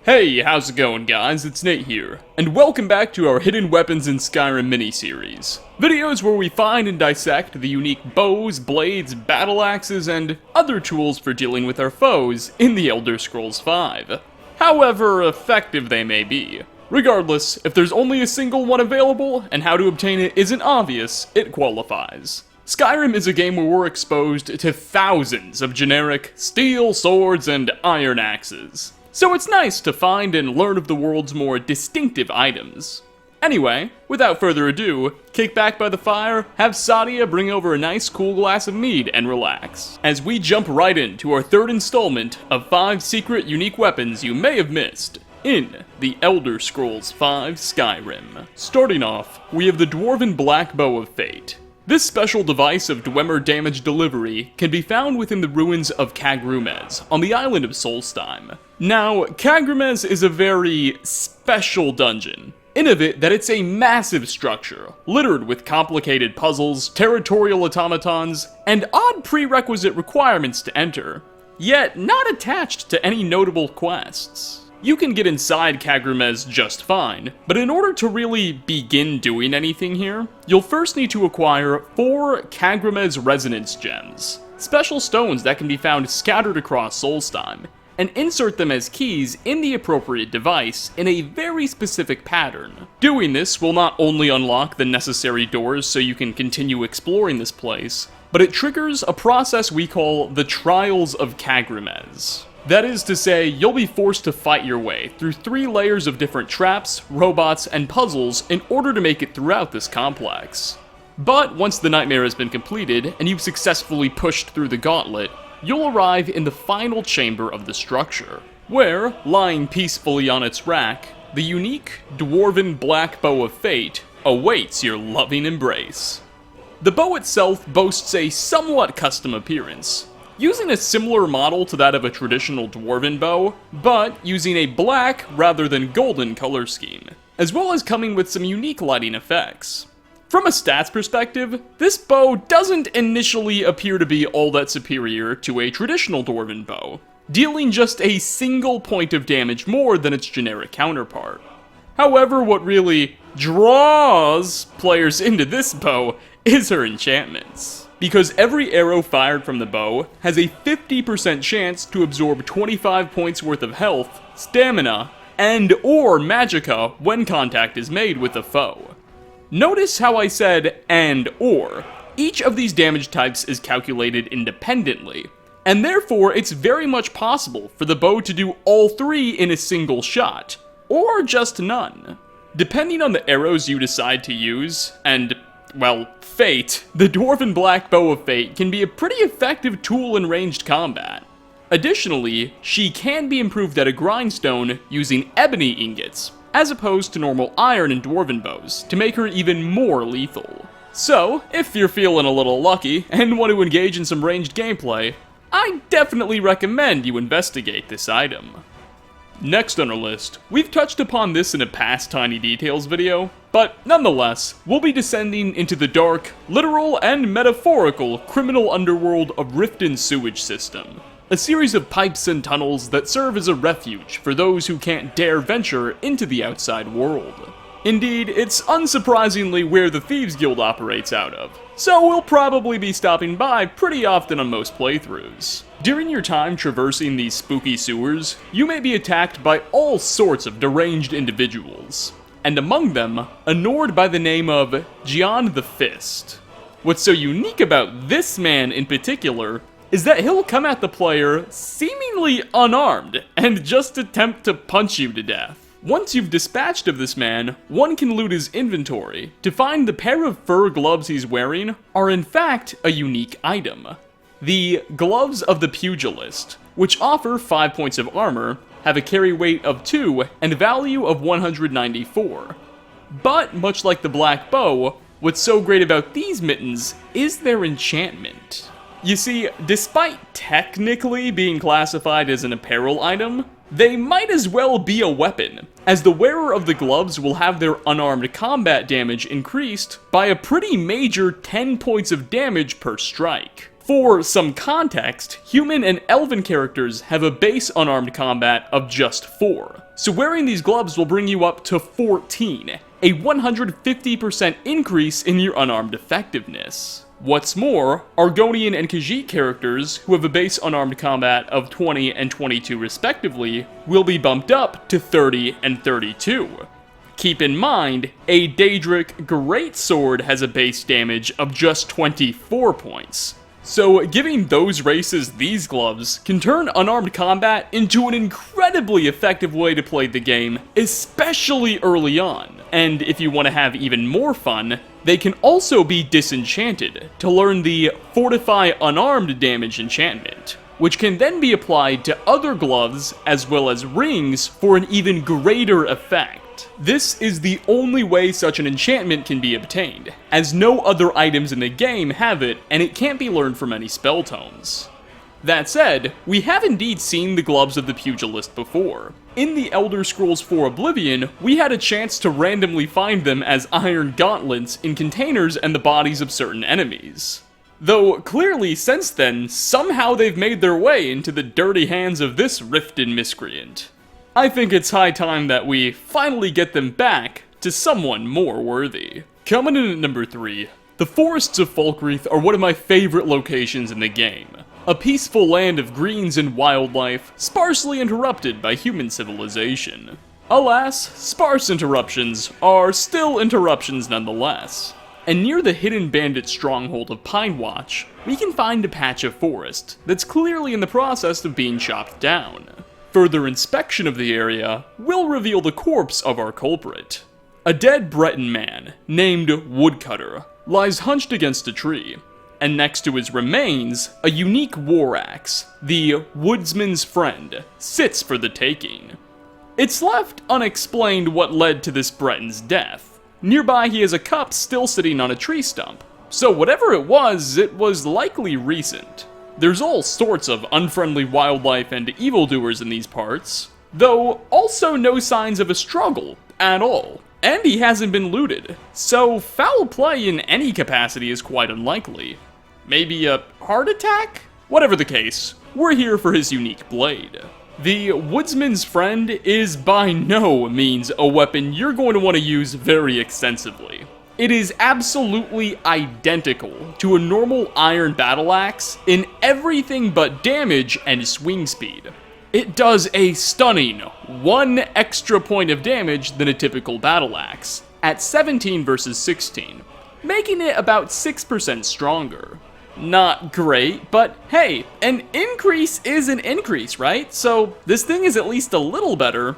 Hey, how's it going guys? It's Nate here, and welcome back to our Hidden Weapons in Skyrim mini-series. Videos where we find and dissect the unique bows, blades, battle axes, and other tools for dealing with our foes in the Elder Scrolls V. However effective they may be. Regardless, if there's only a single one available, and how to obtain it isn't obvious, it qualifies. Skyrim is a game where we're exposed to thousands of generic steel, swords, and iron axes. So it's nice to find and learn of the world's more distinctive items. Anyway, without further ado, kick back by the fire, have Sadia bring over a nice cool glass of mead, and relax, as we jump right into our third installment of 5 secret unique weapons you may have missed in the Elder Scrolls V Skyrim. Starting off, we have the Dwarven Black Bow of Fate. This special device of Dwemer damage delivery can be found within the ruins of Kagrumez, on the island of Solstheim. Now, Kagrumez is a very special dungeon, in of it that it's a massive structure, littered with complicated puzzles, territorial automatons, and odd prerequisite requirements to enter, yet not attached to any notable quests. You can get inside Kagrumez just fine, but in order to really begin doing anything here, you'll first need to acquire 4 Kagrumez Resonance Gems, special stones that can be found scattered across Solstheim, and insert them as keys in the appropriate device in a very specific pattern. Doing this will not only unlock the necessary doors so you can continue exploring this place, but it triggers a process we call the Trials of Kagrumez. That is to say, you'll be forced to fight your way through 3 layers of different traps, robots, and puzzles in order to make it throughout this complex. But once the nightmare has been completed, and you've successfully pushed through the gauntlet, you'll arrive in the final chamber of the structure, where, lying peacefully on its rack, the unique Dwarven Black Bow of Fate awaits your loving embrace. The bow itself boasts a somewhat custom appearance, using a similar model to that of a traditional Dwarven bow, but using a black rather than golden color scheme, as well as coming with some unique lighting effects. From a stats perspective, this bow doesn't initially appear to be all that superior to a traditional Dwarven bow, dealing just a single point of damage more than its generic counterpart. However, what really draws players into this bow is her enchantments, because every arrow fired from the bow has a 50% chance to absorb 25 points worth of health, stamina, and/or magicka when contact is made with a foe. Notice how I said and/or. Each of these damage types is calculated independently, and therefore it's very much possible for the bow to do all 3 in a single shot, or just none. Depending on the arrows you decide to use, and, well, fate, the Dwarven Black Bow of Fate can be a pretty effective tool in ranged combat. Additionally, she can be improved at a grindstone using ebony ingots, as opposed to normal iron and Dwarven bows, to make her even more lethal. So, if you're feeling a little lucky and want to engage in some ranged gameplay, I definitely recommend you investigate this item. Next on our list, we've touched upon this in a past Tiny Details video, but nonetheless, we'll be descending into the dark, literal, and metaphorical criminal underworld of Riften Sewage System, a series of pipes and tunnels that serve as a refuge for those who can't dare venture into the outside world. Indeed, it's unsurprisingly where the Thieves Guild operates out of, so we'll probably be stopping by pretty often on most playthroughs. During your time traversing these spooky sewers, you may be attacked by all sorts of deranged individuals, and among them, a Nord by the name of Gian the Fist. What's so unique about this man in particular is that he'll come at the player seemingly unarmed and just attempt to punch you to death. Once you've dispatched of this man, one can loot his inventory to find the pair of fur gloves he's wearing are in fact a unique item. The Gloves of the Pugilist, which offer 5 points of armor, have a carry weight of 2 and value of 194. But much like the Black Bow, what's so great about these mittens is their enchantment. You see, despite technically being classified as an apparel item, they might as well be a weapon, as the wearer of the gloves will have their unarmed combat damage increased by a pretty major 10 points of damage per strike. For some context, human and elven characters have a base unarmed combat of just 4, so wearing these gloves will bring you up to 14, a 150% increase in your unarmed effectiveness. What's more, Argonian and Khajiit characters, who have a base unarmed combat of 20 and 22 respectively, will be bumped up to 30 and 32. Keep in mind, a Daedric Greatsword has a base damage of just 24 points. So giving those races these gloves can turn unarmed combat into an incredibly effective way to play the game, especially early on. And if you want to have even more fun, they can also be disenchanted to learn the Fortify Unarmed damage enchantment, which can then be applied to other gloves as well as rings for an even greater effect. This is the only way such an enchantment can be obtained, as no other items in the game have it, and it can't be learned from any spell tomes. That said, we have indeed seen the gloves of the pugilist before. In the Elder Scrolls IV Oblivion, we had a chance to randomly find them as iron gauntlets in containers and the bodies of certain enemies. Though, clearly, since then, somehow they've made their way into the dirty hands of this rifted miscreant. I think it's high time that we finally get them back to someone more worthy. Coming in at number 3, the Forests of Falkreath are one of my favorite locations in the game. A peaceful land of greens and wildlife, sparsely interrupted by human civilization. Alas, sparse interruptions are still interruptions nonetheless. And near the hidden bandit stronghold of Pine Watch, we can find a patch of forest that's clearly in the process of being chopped down. Further inspection of the area will reveal the corpse of our culprit. A dead Breton man, named Woodcutter, lies hunched against a tree, and next to his remains, a unique war axe, the Woodsman's Friend, sits for the taking. It's left unexplained what led to this Breton's death. Nearby he has a cup still sitting on a tree stump, so whatever it was likely recent. There's all sorts of unfriendly wildlife and evildoers in these parts, though also no signs of a struggle at all. And he hasn't been looted, so foul play in any capacity is quite unlikely. Maybe a heart attack? Whatever the case, we're here for his unique blade. The Woodsman's Friend is by no means a weapon you're going to want to use very extensively. It is absolutely identical to a normal iron battle axe in everything but damage and swing speed. It does a stunning 1 extra point of damage than a typical battle axe, at 17 versus 16, making it about 6% stronger. Not great, but hey, an increase is an increase, right? So this thing is at least a little better.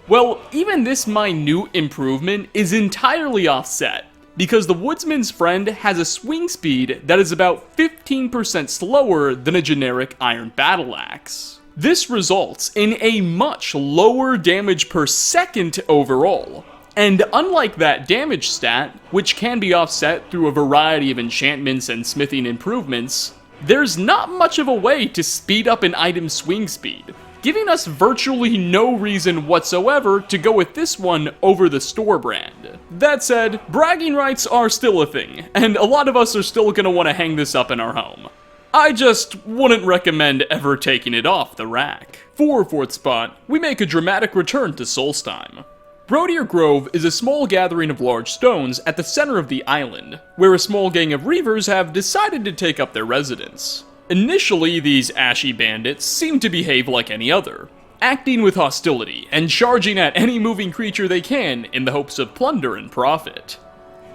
Well, even this minute improvement is entirely offset, because the Woodsman's Friend has a swing speed that is about 15% slower than a generic iron battle axe. This results in a much lower damage per second overall, and unlike that damage stat, which can be offset through a variety of enchantments and smithing improvements, there's not much of a way to speed up an item's swing speed, giving us virtually no reason whatsoever to go with this one over the store brand. That said, bragging rights are still a thing, and a lot of us are still gonna want to hang this up in our home. I just wouldn't recommend ever taking it off the rack. For 4th spot, we make a dramatic return to Solstheim. Brodier Grove is a small gathering of large stones at the center of the island, where a small gang of reavers have decided to take up their residence. Initially, these ashy bandits seem to behave like any other, acting with hostility and charging at any moving creature they can in the hopes of plunder and profit.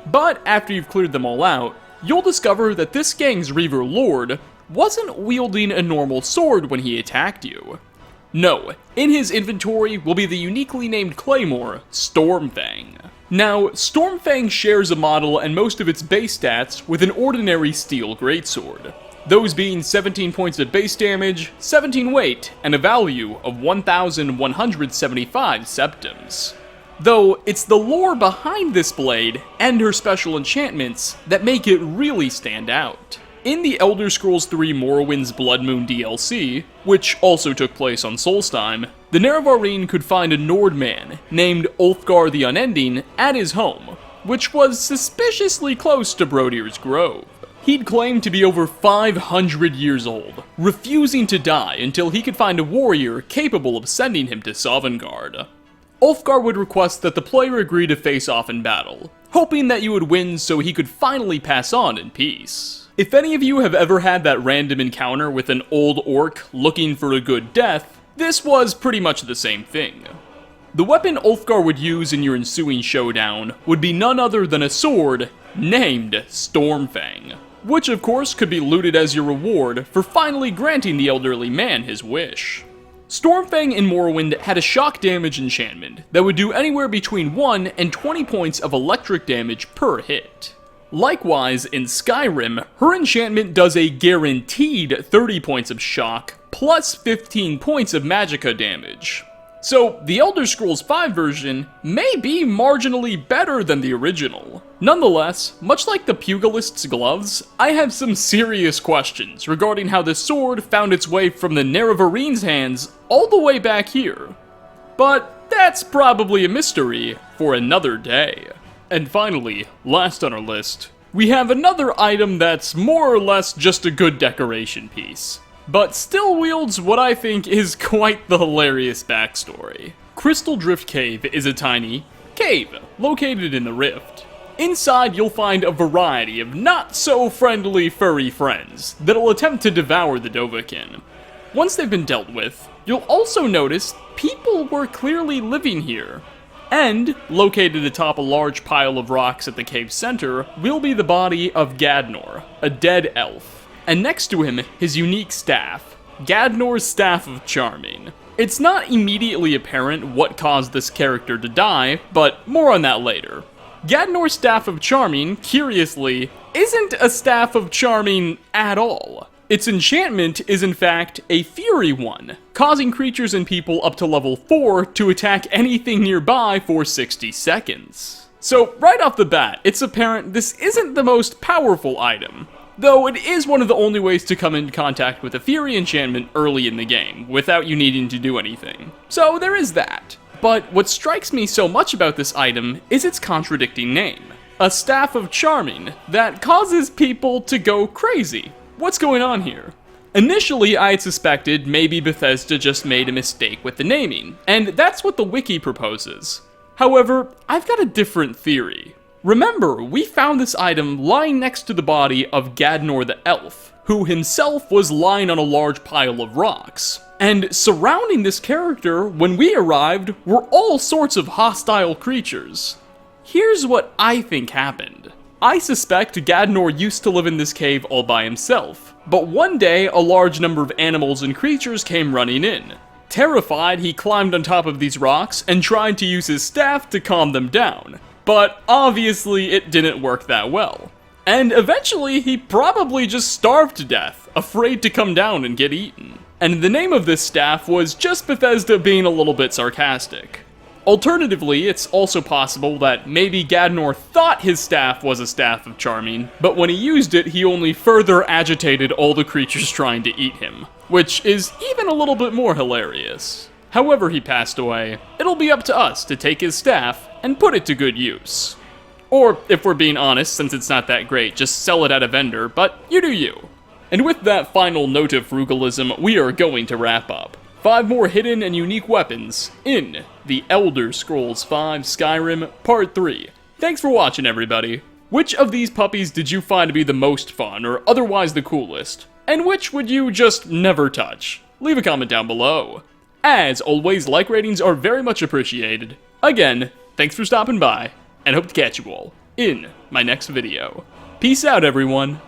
But after you've cleared them all out, you'll discover that this gang's reaver lord wasn't wielding a normal sword when he attacked you. No, in his inventory will be the uniquely named claymore, Stormfang. Now, Stormfang shares a model and most of its base stats with an ordinary steel greatsword, those being 17 points of base damage, 17 weight, and a value of 1,175 septims. Though, it's the lore behind this blade and her special enchantments that make it really stand out. In the Elder Scrolls III Morrowind's Blood Moon DLC, which also took place on Solstheim, the Nerevarine could find a Nordman named Ulfgar the Unending at his home, which was suspiciously close to Brodier's Grove. He'd claimed to be over 500 years old, refusing to die until he could find a warrior capable of sending him to Sovngarde. Ulfgar would request that the player agree to face off in battle, hoping that you would win so he could finally pass on in peace. If any of you have ever had that random encounter with an old orc looking for a good death, this was pretty much the same thing. The weapon Ulfgar would use in your ensuing showdown would be none other than a sword named Stormfang, which of course could be looted as your reward for finally granting the elderly man his wish. Stormfang in Morrowind had a shock damage enchantment that would do anywhere between 1 and 20 points of electric damage per hit. Likewise, in Skyrim, her enchantment does a guaranteed 30 points of shock plus 15 points of magicka damage. So, the Elder Scrolls V version may be marginally better than the original. Nonetheless, much like the pugilist's gloves, I have some serious questions regarding how the sword found its way from the Nerevarines' hands all the way back here. But that's probably a mystery for another day. And finally, last on our list, we have another item that's more or less just a good decoration piece, but still wields what I think is quite the hilarious backstory. Crystal Drift Cave is a tiny cave located in the Rift. Inside, you'll find a variety of not-so-friendly furry friends that'll attempt to devour the Dovahkiin. Once they've been dealt with, you'll also notice people were clearly living here. And, located atop a large pile of rocks at the cave's center, will be the body of Gadnor, a dead elf. And next to him, his unique staff, Gadnor's Staff of Charming. It's not immediately apparent what caused this character to die, but more on that later. Gadnor's Staff of Charming, curiously, isn't a Staff of Charming at all. Its enchantment is in fact a Fury one, causing creatures and people up to level 4 to attack anything nearby for 60 seconds. So right off the bat, it's apparent this isn't the most powerful item, though it is one of the only ways to come into contact with a Fury enchantment early in the game, without you needing to do anything. So there is that. But what strikes me so much about this item is its contradicting name. A Staff of Charming that causes people to go crazy. What's going on here? Initially, I had suspected maybe Bethesda just made a mistake with the naming, and that's what the wiki proposes. However, I've got a different theory. Remember, we found this item lying next to the body of Gadnor the Elf, who himself was lying on a large pile of rocks. And surrounding this character, when we arrived, were all sorts of hostile creatures. Here's what I think happened. I suspect Gadnor used to live in this cave all by himself, but one day a large number of animals and creatures came running in. Terrified, he climbed on top of these rocks and tried to use his staff to calm them down, but obviously it didn't work that well. And eventually he probably just starved to death, afraid to come down and get eaten. And the name of this staff was just Bethesda being a little bit sarcastic. Alternatively, it's also possible that maybe Gadnor thought his staff was a Staff of Charming, but when he used it, he only further agitated all the creatures trying to eat him, which is even a little bit more hilarious. However he passed away, it'll be up to us to take his staff and put it to good use. Or, if we're being honest, since it's not that great, just sell it at a vendor, but you do you. And with that final note of frugalism, we are going to wrap up. 5 more hidden and unique weapons in The Elder Scrolls V Skyrim Part 3. Thanks for watching, everybody. Which of these puppies did you find to be the most fun, or otherwise the coolest? And which would you just never touch? Leave a comment down below. As always, like ratings are very much appreciated. Again, thanks for stopping by, and hope to catch you all in my next video. Peace out, everyone.